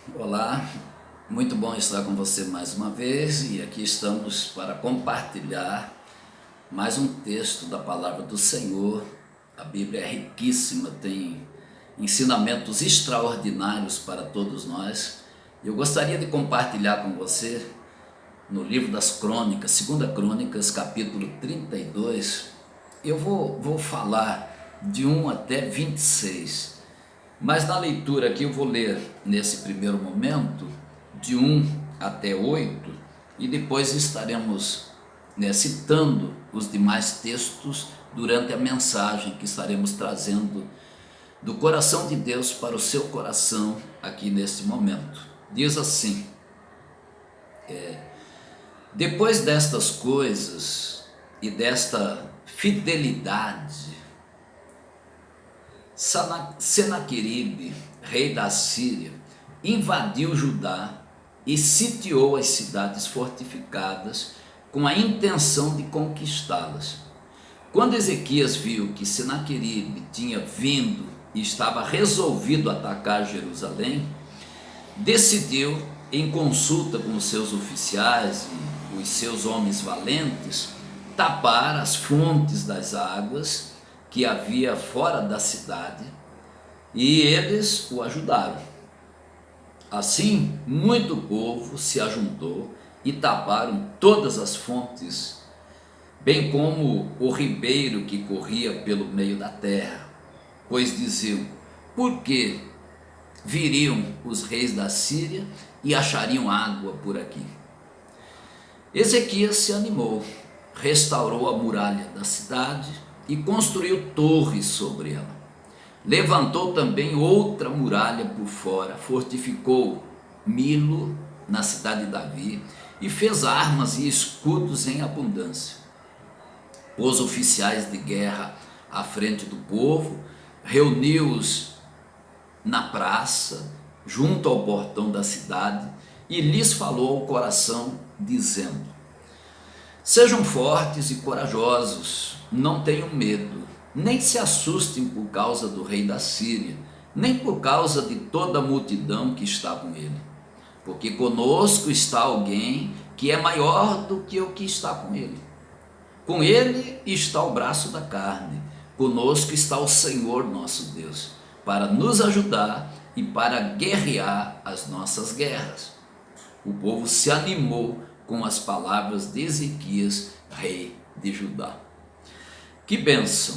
Olá, muito bom estar com você mais uma vez e aqui estamos para compartilhar mais um texto da palavra do Senhor. A Bíblia é riquíssima, tem ensinamentos extraordinários para todos nós. Eu gostaria de compartilhar com você no livro das Crônicas, 2 Crônicas, capítulo 32. Eu vou falar de 1 até 26. Mas na leitura aqui eu vou ler nesse primeiro momento de 1 até 8 e depois estaremos citando os demais textos durante a mensagem que estaremos trazendo do coração de Deus para o seu coração aqui neste momento. Diz assim: depois destas coisas e desta fidelidade, Senaqueribe, rei da Síria, invadiu Judá e sitiou as cidades fortificadas com a intenção de conquistá-las. Quando Ezequias viu que Senaqueribe tinha vindo e estava resolvido atacar Jerusalém, decidiu, em consulta com os seus oficiais e os seus homens valentes, tapar as fontes das águas que havia fora da cidade, e eles o ajudaram. Assim, muito povo se ajuntou e taparam todas as fontes, bem como o ribeiro que corria pelo meio da terra, pois diziam: por que viriam os reis da Síria e achariam água por aqui? Ezequias se animou, restaurou a muralha da cidade e construiu torres sobre ela. Levantou também outra muralha por fora, fortificou Milo, na cidade de Davi, e fez armas e escudos em abundância. Pôs oficiais de guerra à frente do povo, reuniu-os na praça, junto ao portão da cidade, e lhes falou ao coração, dizendo: sejam fortes e corajosos, não tenham medo, nem se assustem por causa do rei da Síria, nem por causa de toda a multidão que está com ele. Porque conosco está alguém que é maior do que o que está com ele. Com ele está o braço da carne, conosco está o Senhor nosso Deus, para nos ajudar e para guerrear as nossas guerras. O povo se animou com as palavras de Ezequias, rei de Judá. Que bênção,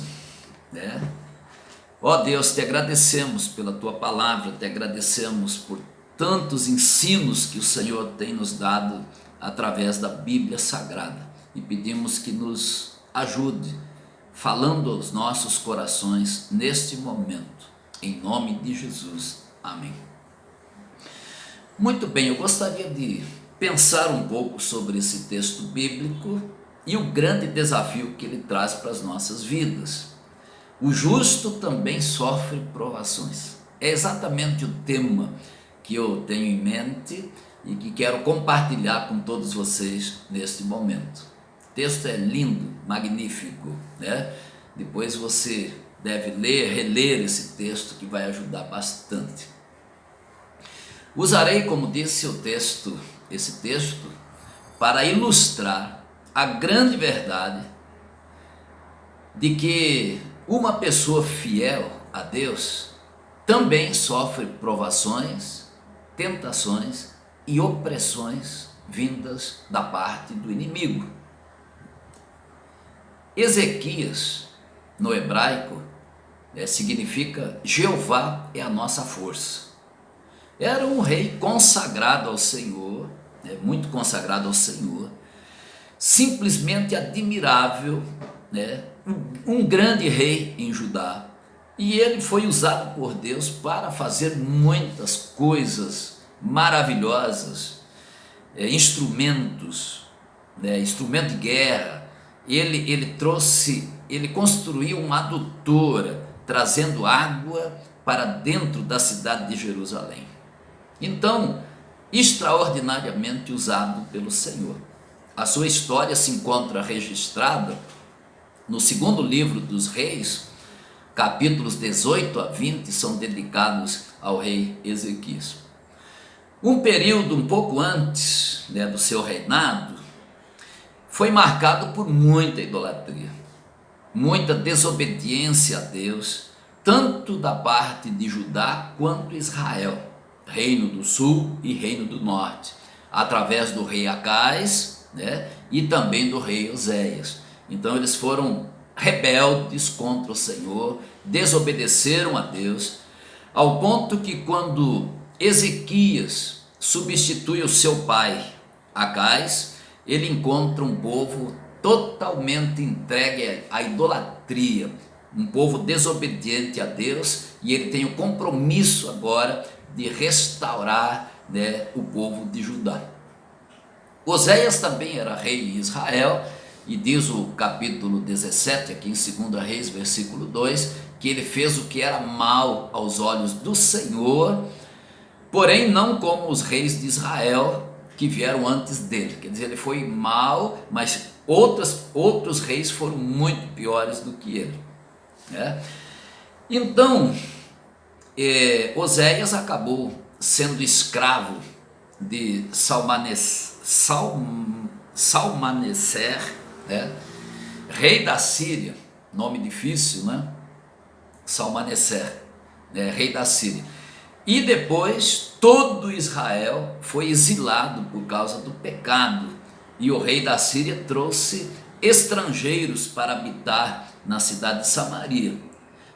né? Ó Deus, te agradecemos pela tua palavra, te agradecemos por tantos ensinos que o Senhor tem nos dado através da Bíblia Sagrada, e pedimos que nos ajude, falando aos nossos corações neste momento, em nome de Jesus, amém. Muito bem, eu gostaria de pensar um pouco sobre esse texto bíblico e o grande desafio que ele traz para as nossas vidas. O justo também sofre provações. É exatamente o tema que eu tenho em mente e que quero compartilhar com todos vocês neste momento. O texto é lindo, magnífico, né? Depois você deve ler, reler esse texto, que vai ajudar bastante. Usarei, como disse esse texto, para ilustrar a grande verdade de que uma pessoa fiel a Deus também sofre provações, tentações e opressões vindas da parte do inimigo. Ezequias, no hebraico, significa Jeová é a nossa força. Era um rei consagrado ao Senhor, muito consagrado ao Senhor, simplesmente admirável, um grande rei em Judá, e ele foi usado por Deus para fazer muitas coisas maravilhosas, instrumentos de guerra. Ele construiu uma adutora, trazendo água para dentro da cidade de Jerusalém. Então, extraordinariamente usado pelo Senhor. A sua história se encontra registrada no segundo livro dos Reis, capítulos 18 a 20 são dedicados ao rei Ezequias. Um período um pouco antes, né, do seu reinado foi marcado por muita idolatria, muita desobediência a Deus, tanto da parte de Judá quanto Israel, reino do sul e reino do norte, através do rei Acais, né, e também do rei Oséias. Então eles foram rebeldes contra o Senhor, desobedeceram a Deus, ao ponto que quando Ezequias substitui o seu pai Acais, ele encontra um povo totalmente entregue à idolatria, um povo desobediente a Deus, e ele tem o compromisso agora de restaurar, né, o povo de Judá. Oséias também era rei em Israel, e diz o capítulo 17, aqui em 2 Reis, versículo 2, que ele fez o que era mal aos olhos do Senhor, porém não como os reis de Israel que vieram antes dele. Quer dizer, ele foi mal, mas outros reis foram muito piores do que ele, né? Então, Oséias acabou sendo escravo de Salmaneser, né, rei da Síria, nome difícil, né? Salmaneser, né, rei da Síria. E depois todo Israel foi exilado por causa do pecado, e o rei da Síria trouxe estrangeiros para habitar na cidade de Samaria.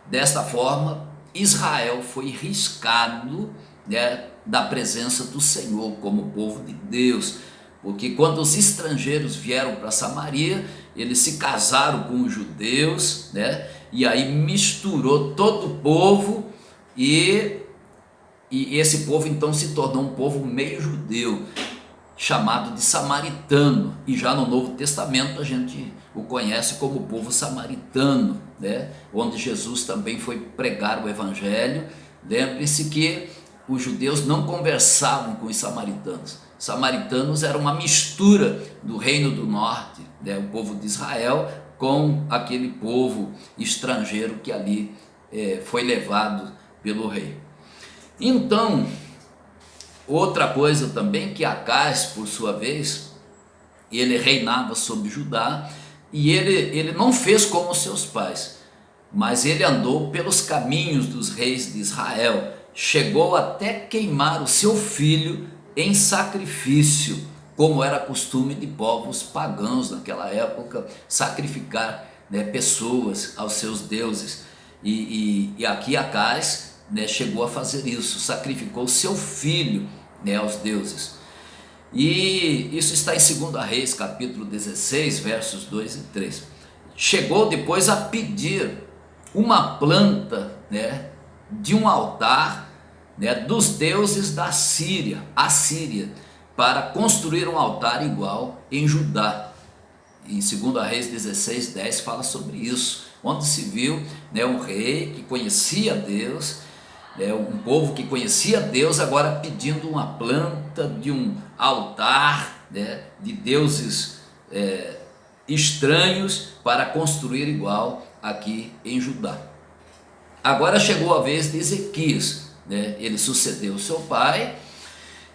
Desta forma, Israel foi riscado, né, da presença do Senhor como povo de Deus, porque quando os estrangeiros vieram para Samaria, eles se casaram com os judeus, né, e aí misturou todo o povo, e esse povo então se tornou um povo meio judeu, chamado de samaritano, e já no Novo Testamento a gente o conhece como povo samaritano, né? Onde Jesus também foi pregar o evangelho. Lembre-se que os judeus não conversavam com os samaritanos. Samaritanos eram uma mistura do reino do norte, né, o povo de Israel, com aquele povo estrangeiro que ali foi levado pelo rei. Então, outra coisa também, que Acais, por sua vez, ele reinava sobre Judá, e ele não fez como seus pais, mas ele andou pelos caminhos dos reis de Israel, chegou até queimar o seu filho em sacrifício, como era costume de povos pagãos naquela época, sacrificar, né, pessoas aos seus deuses, e aqui Acais, né, chegou a fazer isso, sacrificou seu filho, né, aos deuses. E isso está em 2 Reis, capítulo 16, versos 2 e 3. Chegou depois a pedir uma planta, né, de um altar, né, dos deuses da Síria, a Síria, para construir um altar igual em Judá. Em 2 Reis 16, 10 fala sobre isso, onde se viu, né, um rei que conhecia Deus, um povo que conhecia Deus, agora pedindo uma planta de um altar, né, de deuses estranhos, para construir igual aqui em Judá. Agora chegou a vez de Ezequias, né? Ele sucedeu seu pai.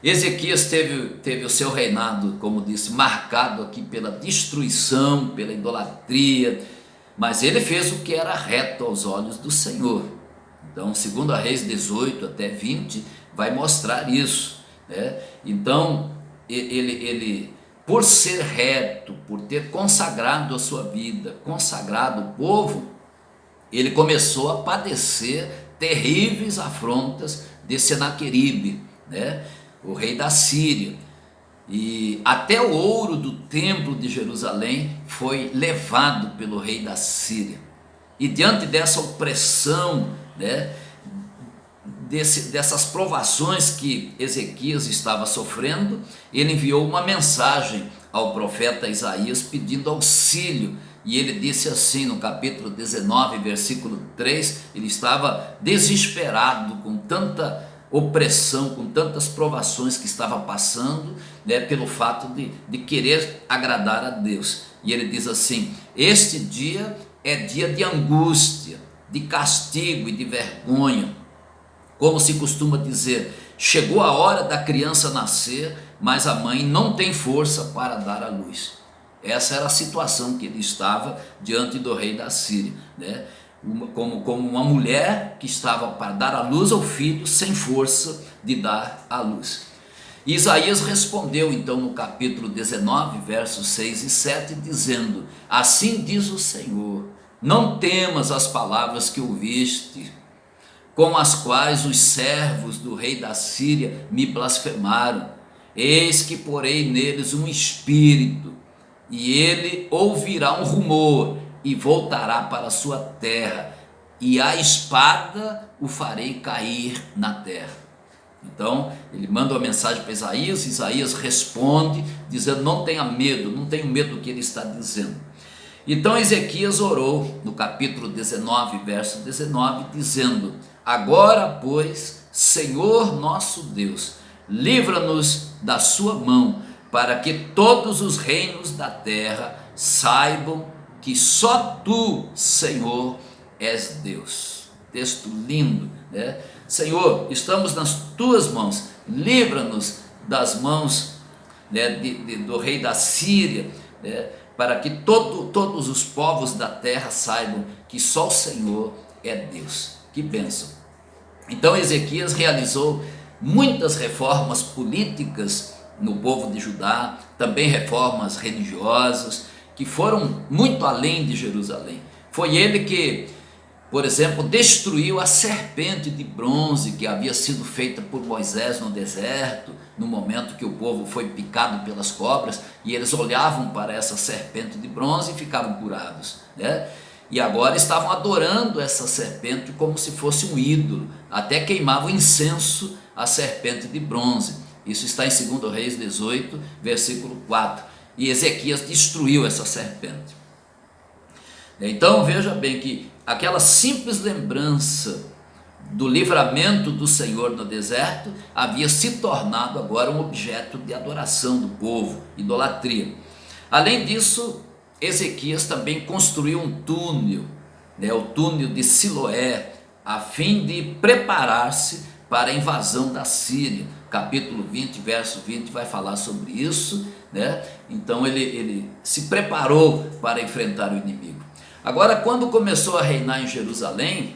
Ezequias teve o seu reinado, como disse, marcado aqui pela destruição, pela idolatria, mas ele fez o que era reto aos olhos do Senhor. Então, 2 Reis 18 até 20 vai mostrar isso, né? Então, ele, por ser reto, por ter consagrado a sua vida, consagrado o povo, ele começou a padecer terríveis afrontas de Senaqueribe, né, o rei da Síria. E até o ouro do templo de Jerusalém foi levado pelo rei da Síria. E diante dessa opressão, né, dessas provações que Ezequias estava sofrendo, ele enviou uma mensagem ao profeta Isaías pedindo auxílio. E ele disse assim no capítulo 19, versículo 3, ele estava desesperado com tanta opressão, com tantas provações que estava passando, né, pelo fato de querer agradar a Deus. E ele diz assim: este dia é dia de angústia, de castigo e de vergonha. Como se costuma dizer, chegou a hora da criança nascer, mas a mãe não tem força para dar à luz. Essa era a situação que ele estava diante do rei da Síria, né? Como uma mulher que estava para dar à luz ao filho sem força de dar à luz. E Isaías respondeu então no capítulo 19, versos 6 e 7, dizendo: assim diz o Senhor, não temas as palavras que ouviste, com as quais os servos do rei da Síria me blasfemaram. Eis que porei neles um espírito, e ele ouvirá um rumor, e voltará para a sua terra, e a espada o farei cair na terra. Então ele manda uma mensagem para Isaías, Isaías responde, dizendo: não tenha medo, não tenho medo do que ele está dizendo. Então Ezequias orou no capítulo 19, verso 19, dizendo: agora, pois, Senhor nosso Deus, livra-nos da sua mão, para que todos os reinos da terra saibam que só tu, Senhor, és Deus. Texto lindo, né? Senhor, estamos nas tuas mãos, livra-nos das mãos, né, do rei da Síria, né, para que todos os povos da terra saibam que só o Senhor é Deus. Que bênção! Então Ezequias realizou muitas reformas políticas no povo de Judá, também reformas religiosas, que foram muito além de Jerusalém. Foi ele que, por exemplo, destruiu a serpente de bronze que havia sido feita por Moisés no deserto, no momento que o povo foi picado pelas cobras, e eles olhavam para essa serpente de bronze e ficavam curados, né? E agora estavam adorando essa serpente como se fosse um ídolo, até queimavam incenso à serpente de bronze. Isso está em 2 Reis 18, versículo 4. E Ezequias destruiu essa serpente. Então veja bem que aquela simples lembrança do livramento do Senhor no deserto havia se tornado agora um objeto de adoração do povo, idolatria. Além disso, Ezequias também construiu um túnel, né, o túnel de Siloé, a fim de preparar-se para a invasão da Síria. Capítulo 20, verso 20 vai falar sobre isso, né? Então ele se preparou para enfrentar o inimigo. Agora, quando começou a reinar em Jerusalém,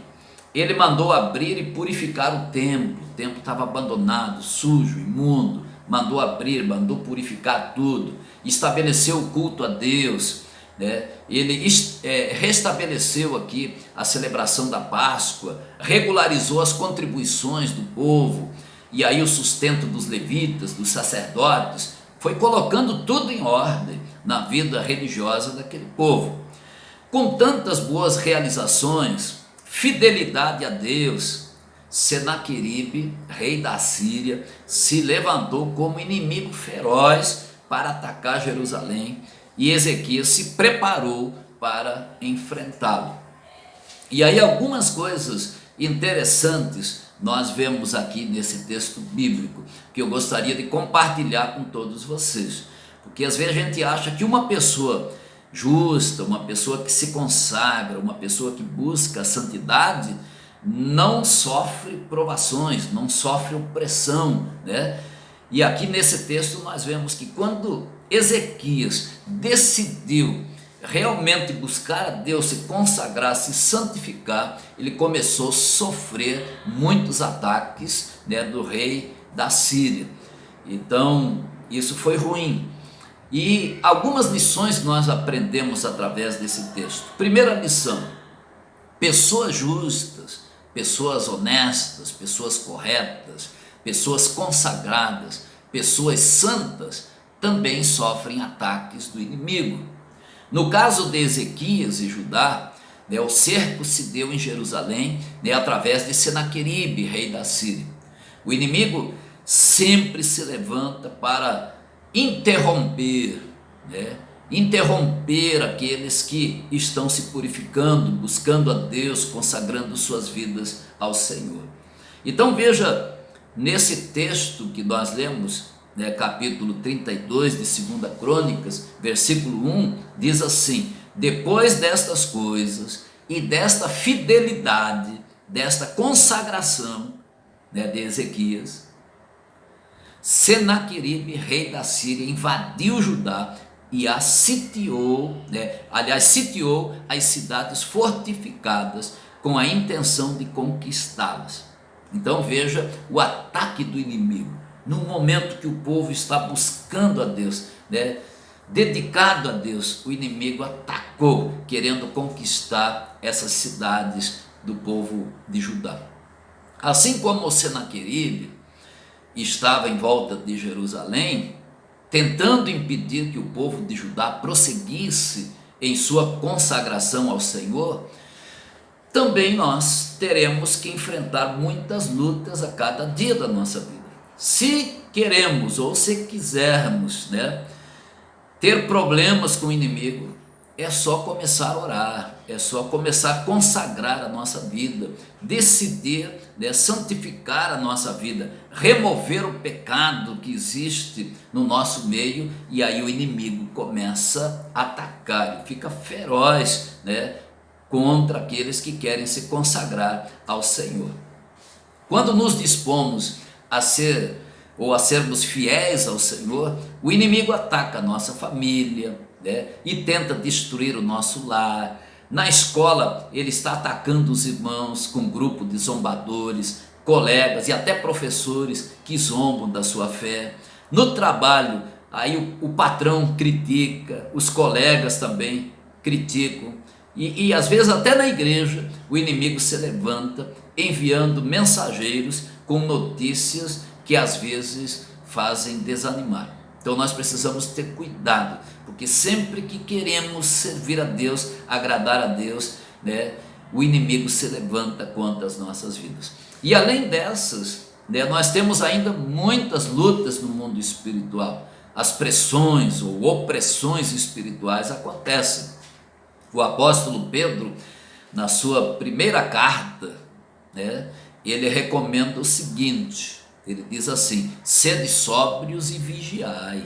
ele mandou abrir e purificar o templo estava abandonado, sujo, imundo, mandou abrir, mandou purificar tudo, estabeleceu o culto a Deus, né? Ele restabeleceu aqui a celebração da Páscoa, regularizou as contribuições do povo, e aí o sustento dos levitas, dos sacerdotes, foi colocando tudo em ordem na vida religiosa daquele povo. Com tantas boas realizações, fidelidade a Deus, Senaqueribe, rei da Síria, se levantou como inimigo feroz para atacar Jerusalém, e Ezequias se preparou para enfrentá-lo. E aí algumas coisas interessantes nós vemos aqui nesse texto bíblico, que eu gostaria de compartilhar com todos vocês, porque às vezes a gente acha que uma pessoa justa, uma pessoa que se consagra, uma pessoa que busca a santidade, não sofre provações, não sofre opressão, né? E aqui nesse texto nós vemos que quando Ezequias decidiu realmente buscar a Deus, se consagrar, se santificar, ele começou a sofrer muitos ataques, né, do rei da Síria. Então isso foi ruim. E algumas lições nós aprendemos através desse texto. Primeira lição: pessoas justas, pessoas honestas, pessoas corretas, pessoas consagradas, pessoas santas também sofrem ataques do inimigo. No caso de Ezequias e Judá, né, o cerco se deu em Jerusalém, né, através de Senaqueribe, rei da Síria. O inimigo sempre se levanta para interromper, né, interromper aqueles que estão se purificando, buscando a Deus, consagrando suas vidas ao Senhor. Então veja, nesse texto que nós lemos, né, capítulo 32 de 2 Crônicas, versículo 1, diz assim: depois destas coisas e desta fidelidade, desta consagração, né, de Ezequias, Senaqueribe, rei da Síria, invadiu Judá e a sitiou, sitiou as cidades fortificadas com a intenção de conquistá-las. Então veja o ataque do inimigo, no momento que o povo está buscando a Deus, dedicado a Deus, o inimigo atacou, querendo conquistar essas cidades do povo de Judá. Assim como Senaqueribe estava em volta de Jerusalém, tentando impedir que o povo de Judá prosseguisse em sua consagração ao Senhor, também nós teremos que enfrentar muitas lutas a cada dia da nossa vida. Se queremos ou se quisermos, ter problemas com o inimigo, é só começar a orar, é só começar a consagrar a nossa vida, decidir, santificar a nossa vida, remover o pecado que existe no nosso meio, e aí o inimigo começa a atacar, e fica feroz, contra aqueles que querem se consagrar ao Senhor. Quando nos dispomos a sermos fiéis ao Senhor, o inimigo ataca a nossa família, e tenta destruir o nosso lar. Na escola ele está atacando os irmãos com um grupo de zombadores, colegas e até professores que zombam da sua fé. No trabalho, aí o patrão critica, os colegas também criticam, e às vezes até na igreja o inimigo se levanta enviando mensageiros com notícias que às vezes fazem desanimar. Então nós precisamos ter cuidado, porque sempre que queremos servir a Deus, agradar a Deus, o inimigo se levanta contra as nossas vidas. E além dessas, nós temos ainda muitas lutas no mundo espiritual. As pressões ou opressões espirituais acontecem. O apóstolo Pedro, na sua primeira carta, ele recomenda o seguinte. Ele diz assim: sede sóbrios e vigiai.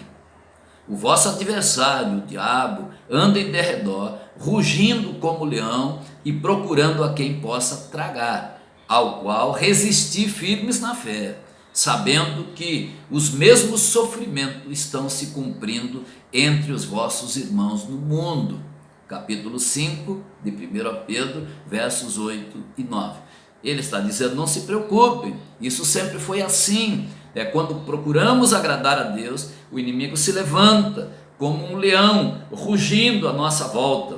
O vosso adversário, o diabo, anda em derredor, rugindo como leão e procurando a quem possa tragar, ao qual resisti firmes na fé, sabendo que os mesmos sofrimentos estão se cumprindo entre os vossos irmãos no mundo. Capítulo 5 de 1 Pedro, versos 8 e 9. Ele está dizendo: não se preocupem, isso sempre foi assim. Quando procuramos agradar a Deus, o inimigo se levanta como um leão, rugindo à nossa volta,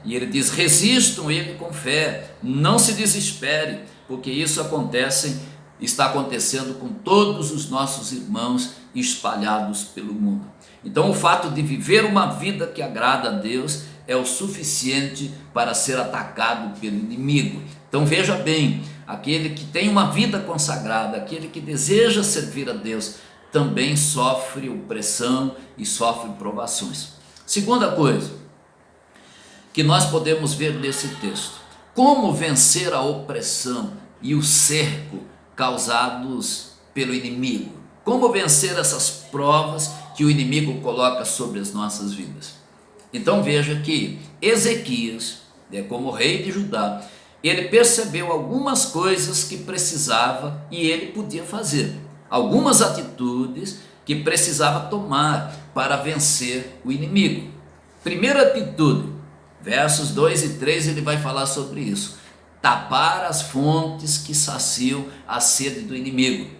E ele diz: resistam ele com fé, não se desespere, porque isso está acontecendo com todos os nossos irmãos espalhados pelo mundo. Então o fato de viver uma vida que agrada a Deus é o suficiente para ser atacado pelo inimigo. Então veja bem, aquele que tem uma vida consagrada, aquele que deseja servir a Deus, também sofre opressão e sofre provações. Segunda coisa que nós podemos ver nesse texto: como vencer a opressão e o cerco causados pelo inimigo. Como vencer essas provas que o inimigo coloca sobre as nossas vidas. Então veja que Ezequias, como rei de Judá, ele percebeu algumas coisas que precisava e ele podia fazer, algumas atitudes que precisava tomar para vencer o inimigo. Primeira atitude, versos 2 e 3, ele vai falar sobre isso: tapar as fontes que saciam a sede do inimigo.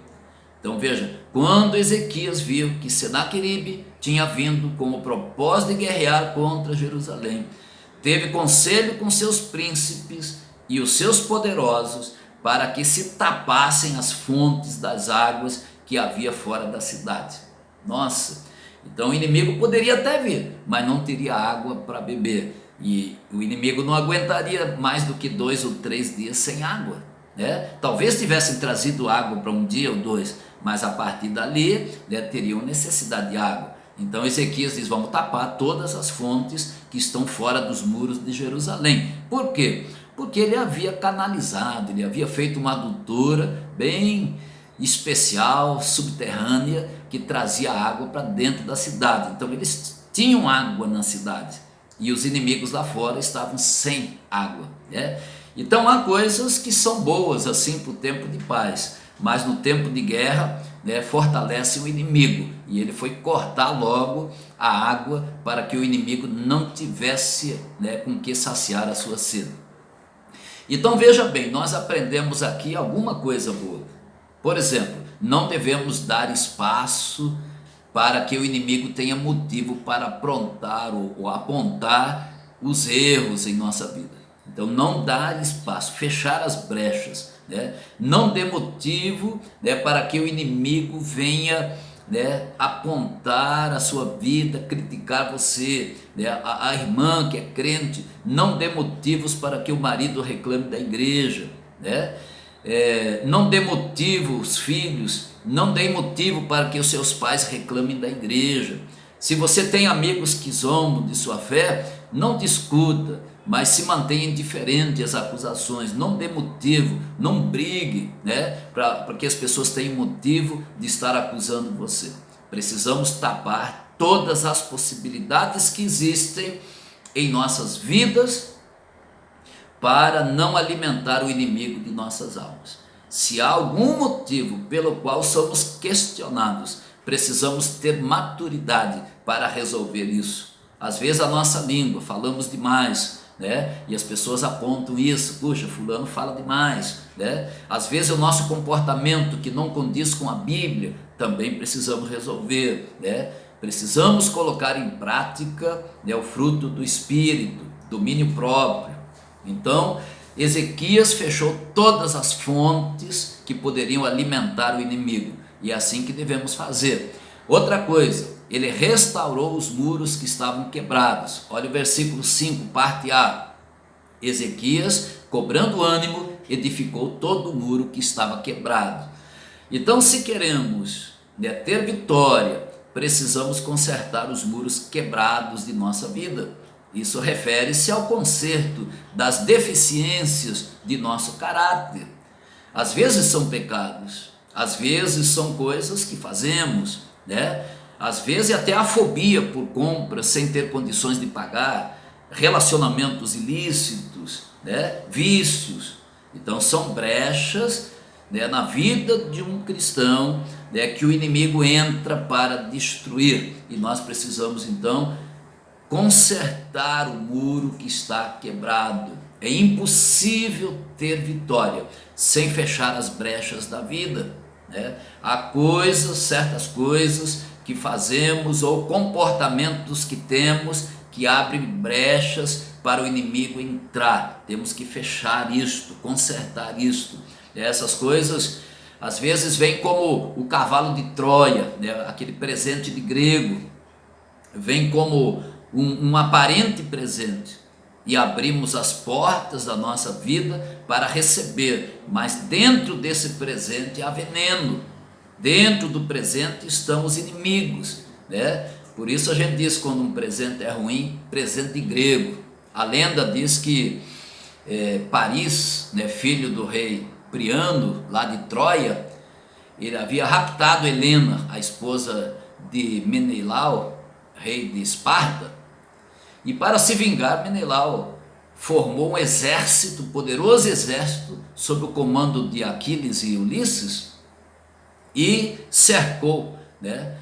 Então veja, quando Ezequias viu que Senaqueribe tinha vindo com o propósito de guerrear contra Jerusalém, teve conselho com seus príncipes e os seus poderosos para que se tapassem as fontes das águas que havia fora da cidade. Nossa, então o inimigo poderia até vir, mas não teria água para beber, e o inimigo não aguentaria mais do que 2 ou 3 dias sem água, Talvez tivessem trazido água para 1 dia ou 2, mas a partir dali teriam necessidade de água. Então Ezequias diz: vamos tapar todas as fontes que estão fora dos muros de Jerusalém. Por quê? Porque ele havia canalizado, ele havia feito uma adutora bem especial, subterrânea, que trazia água para dentro da cidade. Então eles tinham água na cidade e os inimigos lá fora estavam sem água, Então há coisas que são boas assim para o tempo de paz, mas no tempo de guerra né, fortalecem o inimigo, e ele foi cortar logo a água para que o inimigo não tivesse, né, com que saciar a sua sede. Então veja bem, nós aprendemos aqui alguma coisa boa. Por exemplo, não devemos dar espaço para que o inimigo tenha motivo para aprontar ou apontar os erros em nossa vida. Então não dar espaço, fechar as brechas, né? Não dê motivo, né, para que o inimigo venha, né, apontar a sua vida, criticar você, né? A irmã que é crente, não dê motivos para que o marido reclame da igreja, né? Não dê motivo, os filhos, não dê motivo para que os seus pais reclamem da igreja. Se você tem amigos que zombam de sua fé, não discuta, mas se mantenha indiferente às acusações, não dê motivo, não brigue, né, para que as pessoas tenham motivo de estar acusando você. Precisamos tapar todas as possibilidades que existem em nossas vidas para não alimentar o inimigo de nossas almas. Se há algum motivo pelo qual somos questionados, precisamos ter maturidade para resolver isso. Às vezes a nossa língua, falamos demais, né? E as pessoas apontam isso, puxa, fulano fala demais, né? Às vezes o nosso comportamento que não condiz com a Bíblia, também precisamos resolver, né? Precisamos colocar em prática, né, o fruto do Espírito, domínio próprio. Então, Ezequias fechou todas as fontes que poderiam alimentar o inimigo, e é assim que devemos fazer. Outra coisa, ele restaurou os muros que estavam quebrados. Olha o versículo 5, parte A. Ezequias, cobrando ânimo, edificou todo o muro que estava quebrado. Então, se queremos, né, ter vitória, precisamos consertar os muros quebrados de nossa vida. Isso refere-se ao conserto das deficiências de nosso caráter. Às vezes são pecados, às vezes são coisas que fazemos, né? Às vezes até a fobia por compras sem ter condições de pagar, relacionamentos ilícitos, né? Vícios. Então são brechas, né, na vida de um cristão, né, que o inimigo entra para destruir, e nós precisamos então consertar o muro que está quebrado. É impossível ter vitória sem fechar as brechas da vida, né? Há coisas, certas coisas que fazemos ou comportamentos que temos que abrem brechas para o inimigo entrar. Temos que fechar isto, consertar isto. Essas coisas às vezes vêm como o cavalo de Troia, né? Aquele presente de grego, vem como um aparente presente, e abrimos as portas da nossa vida para receber, mas dentro desse presente há veneno, dentro do presente estão os inimigos, né? Por isso a gente diz, quando um presente é ruim, presente de grego. A lenda diz que Paris, né, filho do rei Priamo, lá de Troia, ele havia raptado Helena, a esposa de Menelau, rei de Esparta, e para se vingar, Menelau formou um exército, poderoso exército, sob o comando de Aquiles e Ulisses, e cercou, né,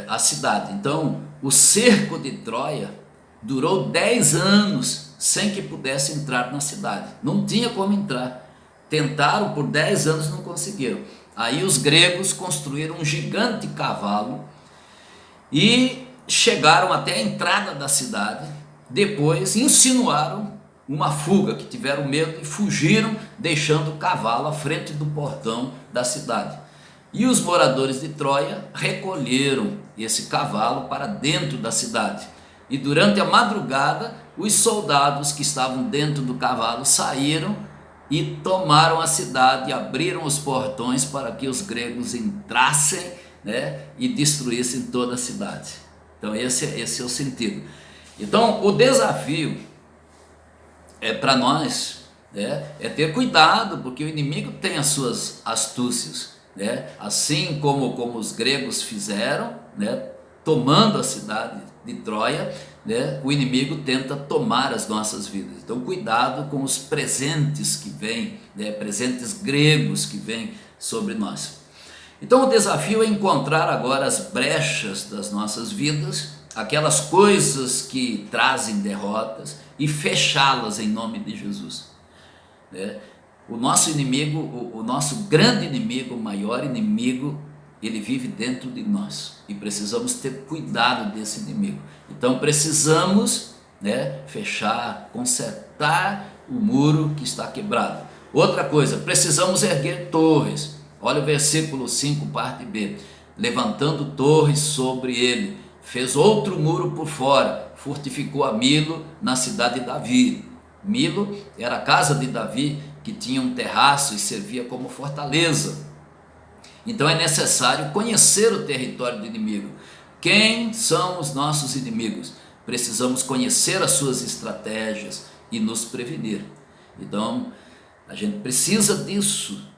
a cidade. Então o cerco de Troia durou 10 anos sem que pudesse entrar na cidade, não tinha como entrar, tentaram por 10 anos, não conseguiram. Aí os gregos construíram um gigante cavalo e chegaram até a entrada da cidade. Depois insinuaram uma fuga, que tiveram medo e fugiram, deixando o cavalo à frente do portão da cidade. E os moradores de Troia recolheram esse cavalo para dentro da cidade. E durante a madrugada, os soldados que estavam dentro do cavalo saíram e tomaram a cidade, abriram os portões para que os gregos entrassem, né, e destruíssem toda a cidade. Então esse é o sentido. Então o desafio para nós, né, é ter cuidado, porque o inimigo tem as suas astúcias, né? Assim como os gregos fizeram, né, tomando a cidade de Troia, né, o inimigo tenta tomar as nossas vidas. Então cuidado com os presentes que vêm, né, presentes gregos que vêm sobre nós. Então o desafio é encontrar agora as brechas das nossas vidas, aquelas coisas que trazem derrotas, e fechá-las em nome de Jesus, né? O nosso inimigo, o nosso grande inimigo, o maior inimigo, ele vive dentro de nós e precisamos ter cuidado desse inimigo. Então precisamos, né, fechar, consertar o muro que está quebrado. Outra coisa, precisamos erguer torres. Olha o versículo 5, parte B. Levantando torres sobre ele, fez outro muro por fora, fortificou a Milo na cidade de Davi. Milo era a casa de Davi, que tinha um terraço e servia como fortaleza. Então é necessário conhecer o território do inimigo. Quem são os nossos inimigos? Precisamos conhecer as suas estratégias e nos prevenir. Então a gente precisa disso.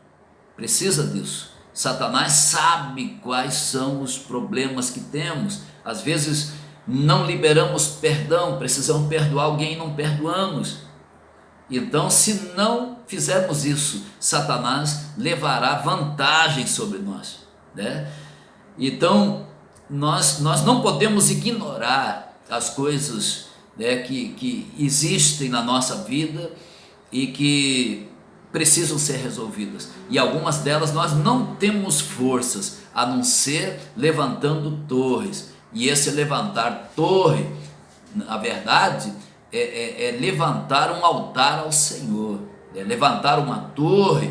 Satanás sabe quais são os problemas que temos. Às vezes não liberamos perdão, precisamos perdoar alguém e não perdoamos. Então, se não fizermos isso, Satanás levará vantagem sobre nós, né? Então, nós não podemos ignorar as coisas, né, que existem na nossa vida e que precisam ser resolvidas. E algumas delas nós não temos forças, a não ser levantando torres. E esse levantar torre, na verdade, é levantar um altar ao Senhor, levantar uma torre,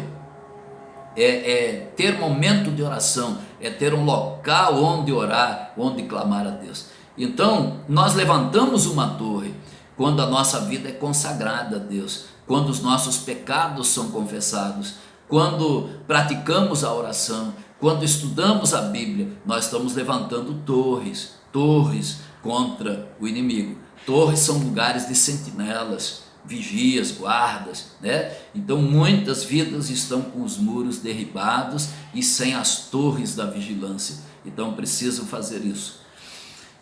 ter momento de oração, ter um local onde orar, onde clamar a Deus. Então nós levantamos uma torre quando a nossa vida é consagrada a Deus, quando os nossos pecados são confessados, quando praticamos a oração, quando estudamos a Bíblia. Nós estamos levantando torres contra o inimigo. Torres são lugares de sentinelas, vigias, guardas, né? Então muitas vidas estão com os muros derribados e sem as torres da vigilância. Então precisam fazer isso.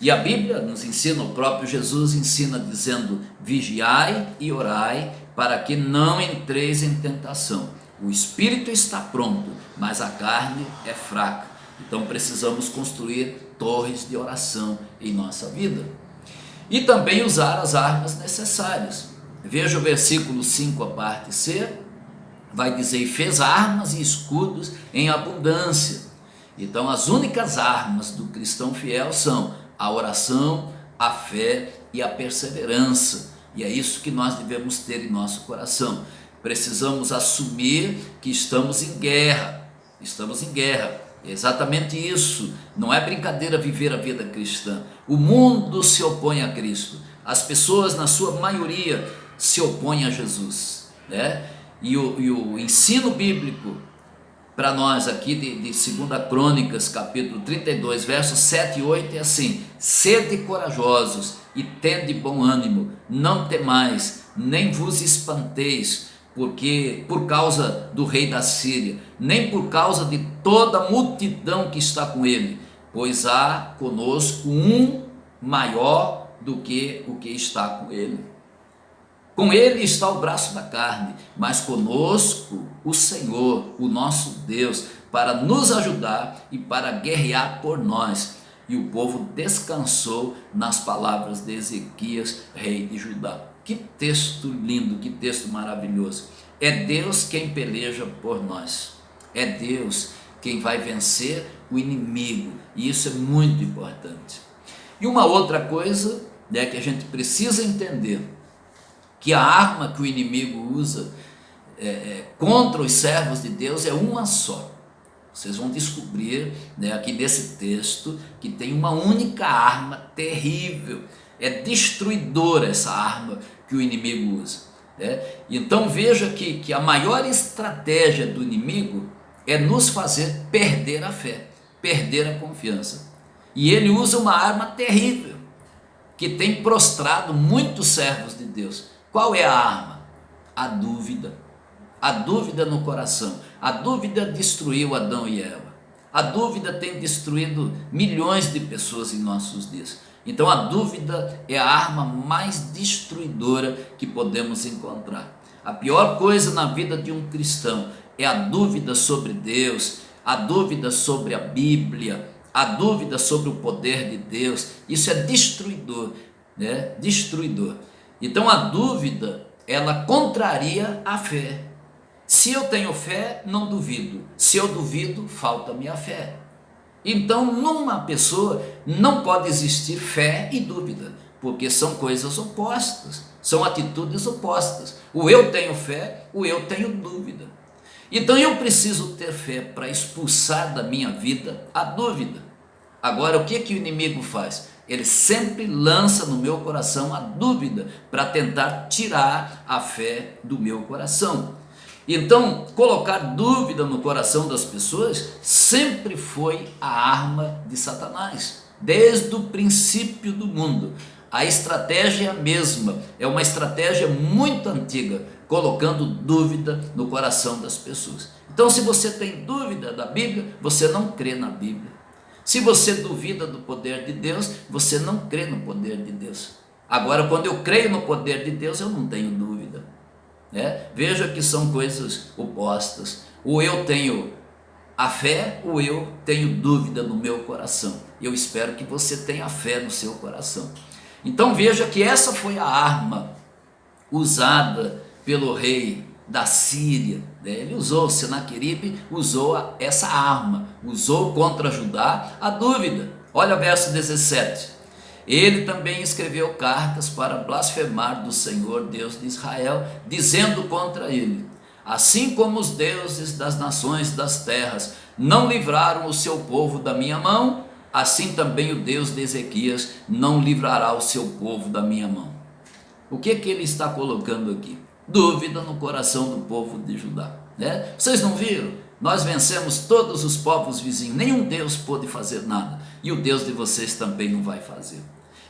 E a Bíblia nos ensina, o próprio Jesus ensina dizendo: vigiai e orai para que não entreis em tentação. O espírito está pronto, mas a carne é fraca. Então precisamos construir torres de oração em nossa vida. E também usar as armas necessárias. Veja o versículo 5, a parte C, vai dizer: e fez armas e escudos em abundância. Então as únicas armas do cristão fiel são a oração, a fé e a perseverança. E é isso que nós devemos ter em nosso coração. Precisamos assumir que estamos em guerra. É exatamente isso. Não é brincadeira viver a vida cristã. O mundo se opõe a Cristo. As pessoas, na sua maioria, se opõem a Jesus, né? E o ensino bíblico para nós aqui de 2 Crônicas, capítulo 32, versos 7 e 8 é assim: sede corajosos e tende bom ânimo, não temais, nem vos espanteis, porque por causa do rei da Síria, nem por causa de toda a multidão que está com ele, pois há conosco um maior do que o que está com ele. Com ele está o braço da carne, mas conosco o Senhor, o nosso Deus, para nos ajudar e para guerrear por nós. E o povo descansou nas palavras de Ezequias, rei de Judá. Que texto lindo, que texto maravilhoso. É Deus quem peleja por nós. É Deus quem vai vencer o inimigo. E isso é muito importante. E uma outra coisa, né, que a gente precisa entender, que a arma que o inimigo usa contra os servos de Deus é uma só. Vocês vão descobrir, né, aqui nesse texto, que tem uma única arma terrível. É destruidora essa arma que o inimigo usa, né? Então veja que a maior estratégia do inimigo é nos fazer perder a fé, perder a confiança. E ele usa uma arma terrível, que tem prostrado muitos servos de Deus. Qual é a arma? A dúvida. A dúvida no coração. A dúvida destruiu Adão e Eva. A dúvida tem destruído milhões de pessoas em nossos dias. Então a dúvida é a arma mais destruidora que podemos encontrar. A pior coisa na vida de um cristão é a dúvida sobre Deus, a dúvida sobre a Bíblia, a dúvida sobre o poder de Deus, isso é destruidor, né? Destruidor. Então a dúvida, ela contraria a fé. Se eu tenho fé, não duvido. Se eu duvido, falta-me a fé. Então, numa pessoa não pode existir fé e dúvida, porque são coisas opostas, são atitudes opostas. O eu tenho fé, o eu tenho dúvida. Então eu preciso ter fé para expulsar da minha vida a dúvida. Agora, o que o inimigo faz? Ele sempre lança no meu coração a dúvida para tentar tirar a fé do meu coração. Então, colocar dúvida no coração das pessoas sempre foi a arma de Satanás, desde o princípio do mundo. A estratégia é a mesma, é uma estratégia muito antiga, colocando dúvida no coração das pessoas. Então, se você tem dúvida da Bíblia, você não crê na Bíblia. Se você duvida do poder de Deus, você não crê no poder de Deus. Agora, quando eu creio no poder de Deus, eu não tenho dúvida. Veja que são coisas opostas. O eu tenho a fé, o eu tenho dúvida no meu coração. Eu espero que você tenha fé no seu coração. Então veja que essa foi a arma usada pelo rei da Síria. Ele usou, Senaqueribe usou essa arma, usou contra Judá a dúvida. Olha o verso 17. Ele também escreveu cartas para blasfemar do Senhor Deus de Israel, dizendo contra ele: assim como os deuses das nações das terras não livraram o seu povo da minha mão, assim também o Deus de Ezequias não livrará o seu povo da minha mão. O que ele está colocando aqui? Dúvida no coração do povo de Judá. Vocês não viram? Nós vencemos todos os povos vizinhos, nenhum Deus pôde fazer nada, e o Deus de vocês também não vai fazer.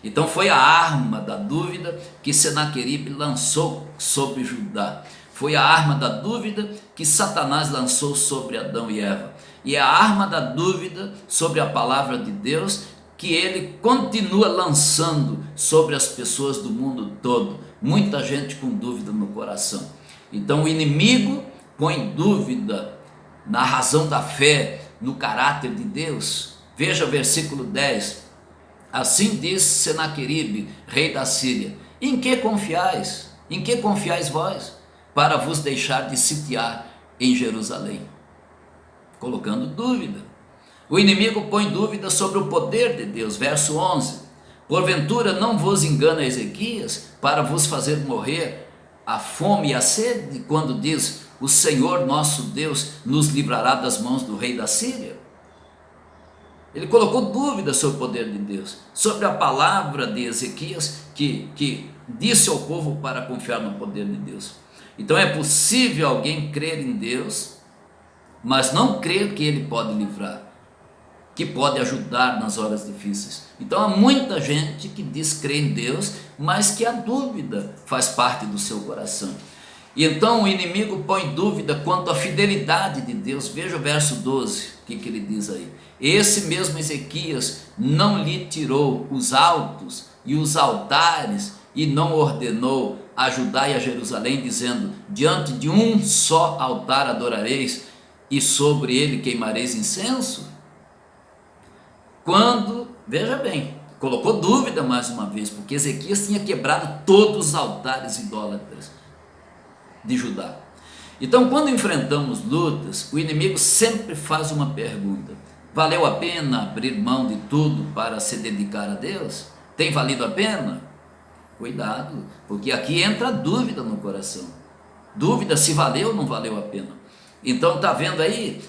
Então foi a arma da dúvida que Senaqueribe lançou sobre Judá. Foi a arma da dúvida que Satanás lançou sobre Adão e Eva. E é a arma da dúvida sobre a palavra de Deus que ele continua lançando sobre as pessoas do mundo todo. Muita gente com dúvida no coração. Então o inimigo põe dúvida na razão da fé, no caráter de Deus. Veja o versículo 10. Assim diz Senaqueribe, rei da Síria: em que confiais? Em que confiais vós? Para vos deixar de sitiar em Jerusalém. Colocando dúvida. O inimigo põe dúvida sobre o poder de Deus. Verso 11. Porventura não vos engana Ezequias para vos fazer morrer a fome e a sede, quando diz: o Senhor nosso Deus nos livrará das mãos do rei da Síria? Ele colocou dúvida sobre o poder de Deus, sobre a palavra de Ezequias que disse ao povo para confiar no poder de Deus. Então é possível alguém crer em Deus, mas não crer que Ele pode livrar, que pode ajudar nas horas difíceis. Então há muita gente que diz crer em Deus, mas que a dúvida faz parte do seu coração. E então o inimigo põe dúvida quanto à fidelidade de Deus. Veja o verso 12, o que ele diz aí. Esse mesmo Ezequias não lhe tirou os altos e os altares e não ordenou a Judá e a Jerusalém, dizendo: diante de um só altar adorareis e sobre ele queimareis incenso? Quando, veja bem, colocou dúvida mais uma vez, porque Ezequias tinha quebrado todos os altares idólatras de Judá. Então, quando enfrentamos lutas, o inimigo sempre faz uma pergunta: valeu a pena abrir mão de tudo para se dedicar a Deus? Tem valido a pena? Cuidado, porque aqui entra a dúvida no coração. Dúvida se valeu ou não valeu a pena. Então, está vendo aí?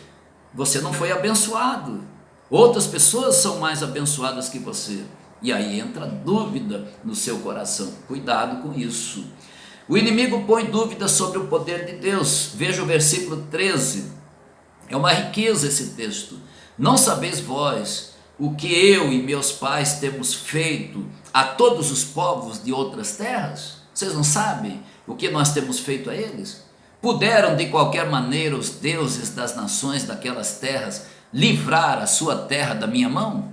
Você não foi abençoado. Outras pessoas são mais abençoadas que você. E aí entra dúvida no seu coração. Cuidado com isso. O inimigo põe dúvida sobre o poder de Deus. Veja o versículo 13. É uma riqueza esse texto. Não sabeis vós o que eu e meus pais temos feito a todos os povos de outras terras? Vocês não sabem o que nós temos feito a eles? Puderam de qualquer maneira os deuses das nações daquelas terras livrar a sua terra da minha mão?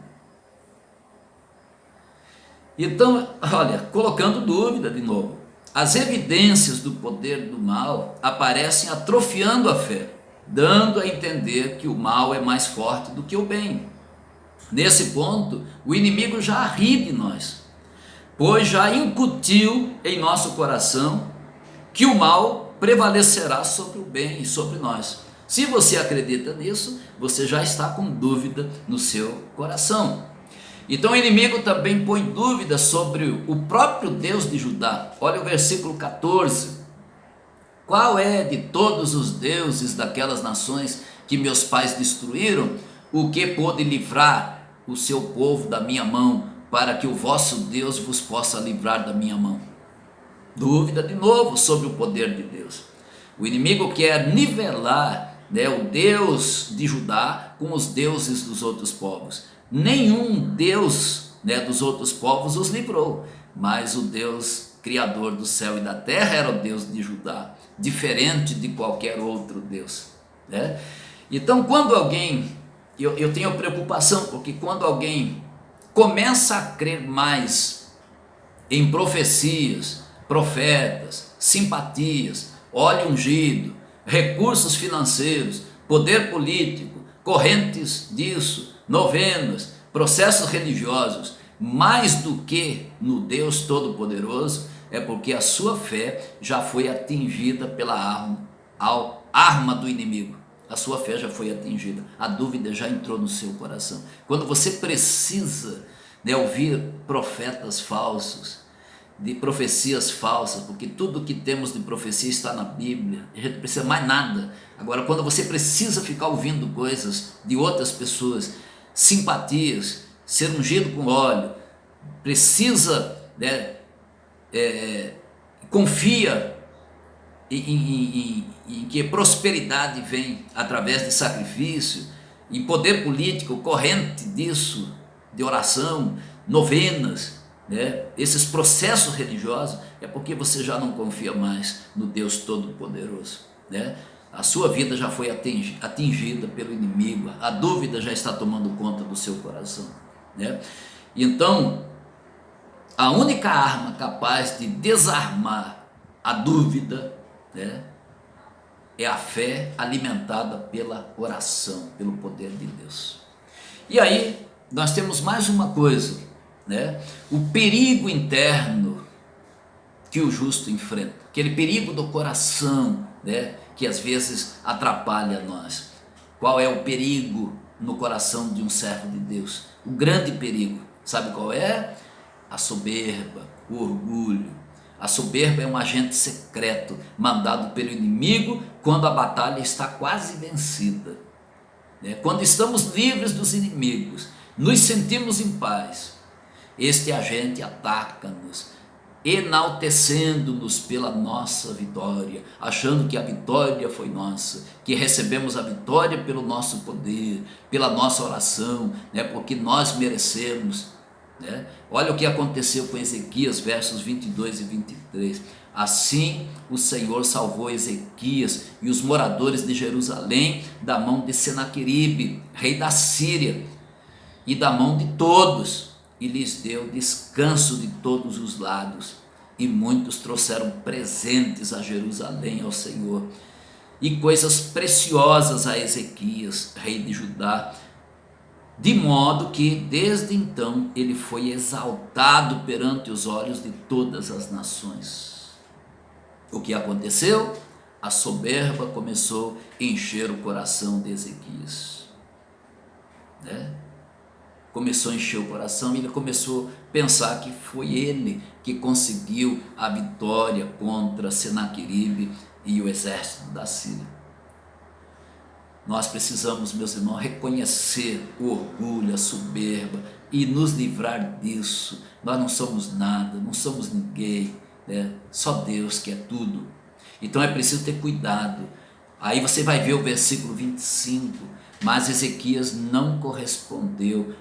Então, olha, colocando dúvida de novo. As evidências do poder do mal aparecem atrofiando a fé. dando a entender que o mal é mais forte do que o bem. Nesse ponto, o inimigo já ri de nós, pois já incutiu em nosso coração que o mal prevalecerá sobre o bem e sobre nós. Se você acredita nisso, você já está com dúvida no seu coração. Então o inimigo também põe dúvida sobre o próprio Deus de Judá. Olha o versículo 14. Qual é de todos os deuses daquelas nações que meus pais destruíram, o que pôde livrar o seu povo da minha mão, para que o vosso Deus vos possa livrar da minha mão? Dúvida de novo sobre o poder de Deus. O inimigo quer nivelar, o Deus de Judá com os deuses dos outros povos. Nenhum Deus, dos outros povos os livrou, mas o Deus criador do céu e da terra era o Deus de Judá, diferente de qualquer outro Deus, Então quando alguém, eu tenho preocupação, porque quando alguém começa a crer mais em profecias, profetas, simpatias, óleo ungido, recursos financeiros, poder político, correntes disso, novenas, processos religiosos, mais do que no Deus Todo-Poderoso, é porque a sua fé já foi atingida pela arma do inimigo. A sua fé já foi atingida, a dúvida já entrou no seu coração. Quando você precisa ouvir profetas falsos, de profecias falsas, porque tudo que temos de profecia está na Bíblia, a gente não precisa mais nada. Agora, quando você precisa ficar ouvindo coisas de outras pessoas, simpatias, ser ungido com óleo, precisa, confia em que prosperidade vem através de sacrifício, em poder político, corrente disso, de oração, novenas, esses processos religiosos, é porque você já não confia mais no Deus Todo-Poderoso, A sua vida já foi atingida pelo inimigo, a dúvida já está tomando conta do seu coração, Então, a única arma capaz de desarmar a dúvida, é a fé alimentada pela oração, pelo poder de Deus. E aí, nós temos mais uma coisa, o perigo interno que o justo enfrenta, aquele perigo do coração, que às vezes atrapalha nós. Qual é o perigo no coração de um servo de Deus? O grande perigo, sabe qual é? A soberba, o orgulho. A soberba é um agente secreto mandado pelo inimigo quando a batalha está quase vencida. Quando estamos livres dos inimigos, nos sentimos em paz, este agente ataca-nos, enaltecendo-nos pela nossa vitória, achando que a vitória foi nossa, que recebemos a vitória pelo nosso poder, pela nossa oração, porque nós merecemos. Olha o que aconteceu com Ezequias, versos 22 e 23. Assim o Senhor salvou Ezequias e os moradores de Jerusalém da mão de Senaqueribe, rei da Síria, e da mão de todos, e lhes deu descanso de todos os lados, e muitos trouxeram presentes a Jerusalém ao Senhor, e coisas preciosas a Ezequias, rei de Judá, de modo que desde então ele foi exaltado perante os olhos de todas as nações. O que aconteceu? A soberba começou a encher o coração de Ezequias, começou a encher o coração e ele começou a pensar que foi ele que conseguiu a vitória contra Senaqueribe e o exército da Síria. Nós precisamos, meus irmãos, reconhecer o orgulho, a soberba e nos livrar disso. Nós não somos nada, não somos ninguém, só Deus que é tudo. Então é preciso ter cuidado. Aí você vai ver o versículo 25, mas Ezequias não correspondeu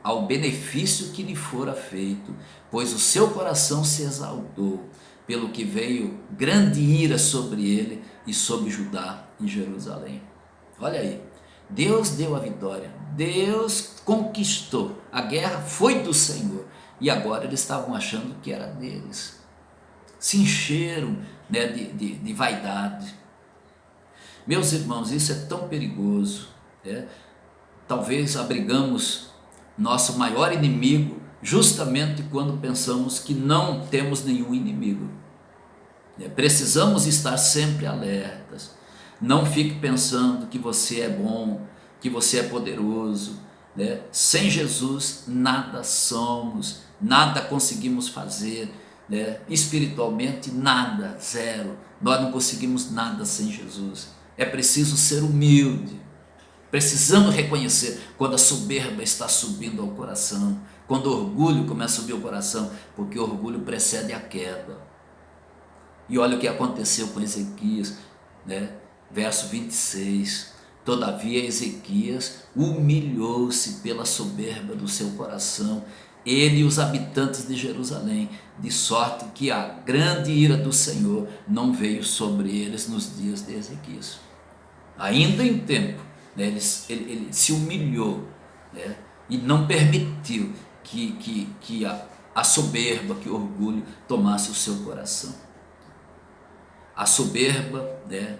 ao benefício que lhe fora feito, pois o seu coração se exaltou, pelo que veio grande ira sobre ele e sobre Judá e Jerusalém. Olha aí, Deus deu a vitória, Deus conquistou, a guerra foi do Senhor, e agora eles estavam achando que era deles, se encheram de vaidade. Meus irmãos, isso é tão perigoso, né? Talvez abrigamos nosso maior inimigo justamente quando pensamos que não temos nenhum inimigo. Precisamos estar sempre alertas. Não fique pensando que você é bom, que você é poderoso, né? Sem Jesus nada somos, nada conseguimos fazer, né? Espiritualmente nada, zero. Nós não conseguimos nada sem Jesus. É preciso ser humilde. Precisamos reconhecer quando a soberba está subindo ao coração, quando o orgulho começa a subir ao coração, porque o orgulho precede a queda. E olha o que aconteceu com Ezequias, né? Verso 26. Todavia Ezequias humilhou-se pela soberba do seu coração, ele e os habitantes de Jerusalém, de sorte que a grande ira do Senhor não veio sobre eles nos dias de Ezequias. Ainda em tempo, né, ele se humilhou, né, e não permitiu que a soberba, que o orgulho tomasse o seu coração. A soberba, né,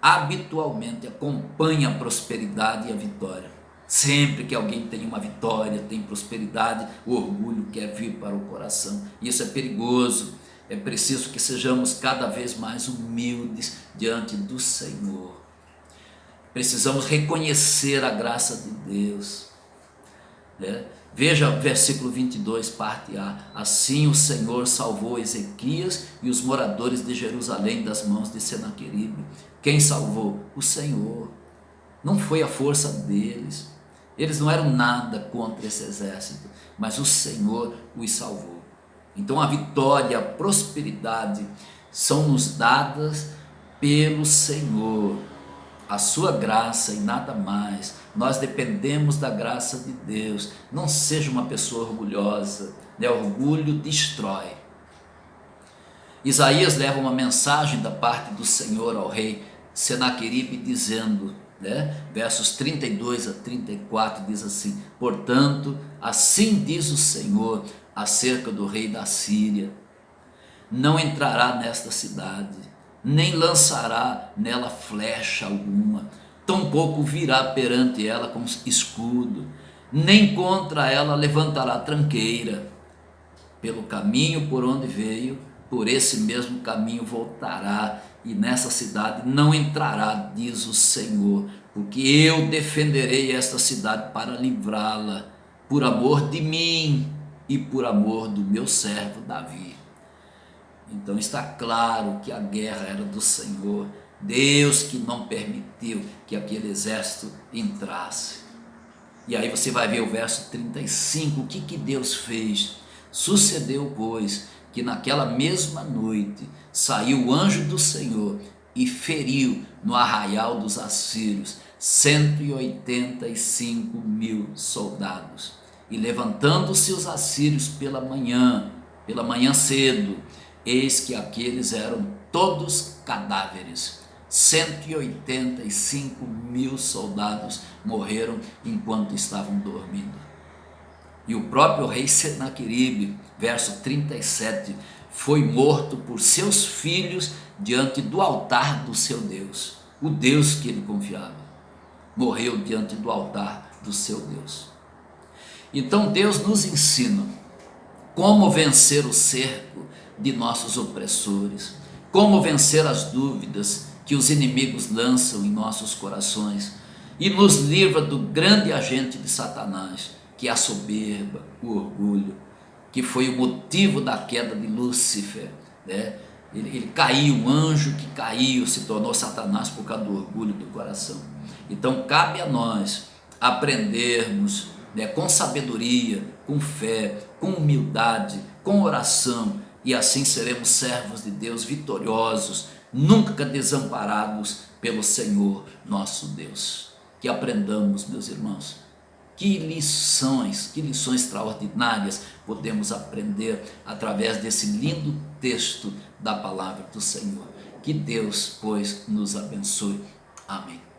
habitualmente acompanha a prosperidade e a vitória. Sempre que alguém tem uma vitória, tem prosperidade, o orgulho quer vir para o coração. Isso é perigoso. É preciso que sejamos cada vez mais humildes diante do Senhor. Precisamos reconhecer a graça de Deus, né? Veja o versículo 22, parte A. Assim o Senhor salvou Ezequias e os moradores de Jerusalém das mãos de Senaqueribe. Quem salvou? O Senhor. Não foi a força deles. Eles não eram nada contra esse exército, mas o Senhor os salvou. Então a vitória, a prosperidade são nos dadas pelo Senhor. A sua graça e nada mais. Nós dependemos da graça de Deus. Não seja uma pessoa orgulhosa, né? Orgulho destrói. Isaías leva uma mensagem da parte do Senhor ao rei Senaqueribe dizendo, né? Versos 32 a 34 diz assim: portanto, assim diz o Senhor acerca do rei da Síria: não entrará nesta cidade, nem lançará nela flecha alguma, tampouco virá perante ela com escudo, nem contra ela levantará tranqueira. Pelo caminho por onde veio, por esse mesmo caminho voltará, e nessa cidade não entrará, diz o Senhor, porque eu defenderei esta cidade para livrá-la, por amor de mim e por amor do meu servo Davi. Então está claro que a guerra era do Senhor, Deus que não permitiu que aquele exército entrasse. E aí você vai ver o verso 35, o que Deus fez? Sucedeu, pois, que naquela mesma noite saiu o anjo do Senhor e feriu no arraial dos assírios 185.000 soldados. E levantando-se os assírios pela manhã cedo, eis que aqueles eram todos cadáveres. 185.000 soldados morreram enquanto estavam dormindo. E o próprio rei Senaqueribe, verso 37, foi morto por seus filhos diante do altar do seu Deus. O Deus que ele confiava morreu diante do altar do seu Deus. Então Deus nos ensina como vencer o cerco de nossos opressores, como vencer as dúvidas que os inimigos lançam em nossos corações, e nos livra do grande agente de Satanás, que é a soberba, o orgulho, que foi o motivo da queda de Lúcifer, né? Ele caiu, um anjo que caiu, se tornou Satanás por causa do orgulho do coração. Então cabe a nós aprendermos, né, com sabedoria, com fé, com humildade, com oração, e assim seremos servos de Deus vitoriosos, nunca desamparados pelo Senhor nosso Deus. Que aprendamos, meus irmãos, que lições extraordinárias podemos aprender através desse lindo texto da palavra do Senhor. Que Deus, pois, nos abençoe. Amém.